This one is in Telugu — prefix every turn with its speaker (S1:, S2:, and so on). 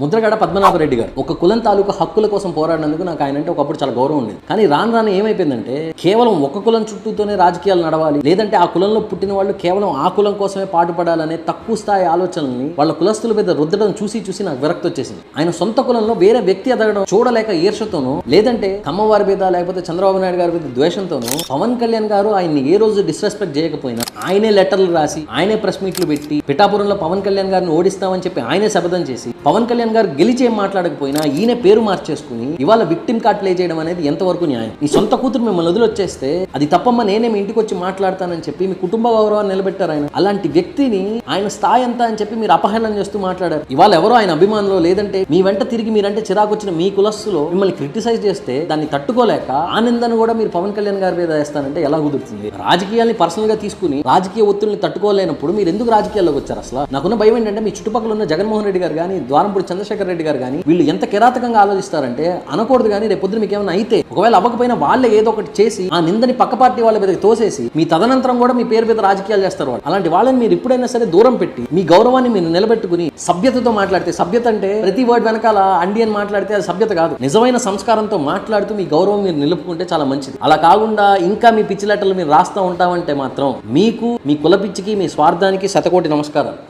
S1: ముద్రగడ పద్మనాభరెడ్డి గారు ఒక కులం తాలూకు హక్కుల కోసం పోరాడినందుకు నాకు ఆయన అంటే ఒకప్పుడు చాలా గౌరవం ఉండేది. కానీ రాను రాను ఏమైపోయిందంటే కేవలం ఒక కులం చుట్టూతోనే రాజకీయాలు నడవాలి, లేదంటే ఆ కులంలో పుట్టిన వాళ్ళు కేవలం ఆ కులం కోసమే పాటుపడాలనే తక్కువ స్థాయి ఆలోచనల్ని వాళ్ళ కులస్తుల మీద రుద్దడం చూసి నాకు విరక్తి వచ్చేసింది. ఆయన సొంత కులంలో వేరే వ్యక్తి ఎదగడం చూడలేక ఈర్షతోనూ, లేదంటే కమ్మవారి మీద లేకపోతే చంద్రబాబు నాయుడు గారి మీద ద్వేషంతోనూ పవన్ కళ్యాణ్ గారు ఆయన్ని ఏ రోజు డిస్రెస్పెక్ట్ చేయకపోయినా ఆయనే లెటర్లు రాసి ఆయనే ప్రెస్ మీట్లు పెట్టి పిఠాపురంలో పవన్ కళ్యాణ్ గారిని ఓడిస్తామని చెప్పి ఆయనే శపథం చేసి పవన్ కళ్యాణ్ గారు గెలిచి ఏం మాట్లాడకపోయినా ఈయన పేరు మార్చేసుకుని ఇవాళ విక్టిమ్ కార్డ్ ప్లే చేయడం అనేది ఎంతవరకు న్యాయం? ఈ సొంత కూతురు మిమ్మల్ని వదిలొచ్చేస్తే అది తప్పమ్మ, నేనే మీ ఇంటికి వచ్చి మాట్లాడతానని చెప్పి మీ కుటుంబ గౌరవాన్ని నిలబెట్టారు ఆయన. అలాంటి వ్యక్తిని ఆయన స్థాయి ఎంత అని చెప్పి మీరు అపహరణం చేస్తూ మాట్లాడారు. ఇవాళ ఎవరో ఆయన అభిమానులు, లేదంటే మీ వెంట తిరిగి మీరంటే చిరాకు వచ్చిన మీ కులస్తులో మిమ్మల్ని క్రిటిసైజ్ చేస్తే దాన్ని తట్టుకోలేక ఆనందాన్ని కూడా మీరు పవన్ కళ్యాణ్ గారి మీద వేస్తానంటే ఎలా కుదురుతుంది? రాజకీయాల్ని పర్సనల్ గా తీసుకుని రాజకీయ ఒత్తిడిని తట్టుకోలేనప్పుడు మీరు ఎందుకు రాజకీయాల్లోకి వచ్చారు? అసలు నాకున్న భయం ఏంటంటే మీ చుట్టుపక్కల ఉన్న జగన్మోహన్ రెడ్డి గారు కానీ, ద్వారంపూడి చంద్రశేఖర్ రెడ్డి గారు కానీ వీళ్ళు ఎంత కిరాతకంగా ఆలోచిస్తారంటే అనకూడదు కానీ రేపు పొద్దున మీకు ఏమైనా అయితే ఒకవేళ అవ్వకపోయినా వాళ్ళే ఏదో ఒకటి చేసి ఆ నిందని పక్క పార్టీ వాళ్ళ మీదకి తోసేసి మీ తదనంతరం కూడా మీ పేరు మీద రాజకీయాలు చేస్తారు వాళ్ళు. అలాంటి వాళ్ళని మీరు ఎప్పుడైనా సరే దూరం పెట్టి మీ గౌరవాన్ని మీరు నిలబెట్టుకుని సభ్యతతో మాట్లాడితే, సభ్యత అంటే ప్రతి వర్డ్ వెనకాల అండి అని మాట్లాడితే అది సభ్యత కాదు. నిజమైన సంస్కారంతో మాట్లాడుతూ మీ గౌరవం మీరు నిలుపుకుంటే చాలా మంచిది. అలా కాకుండా ఇంకా మీ పిచ్చి లెటర్లు మీరు రాస్తా ఉంటామంటే మాత్రం మీకు, మీ కుల పిచ్చికి, మీ స్వార్థానికి శతకోటి నమస్కారాలు.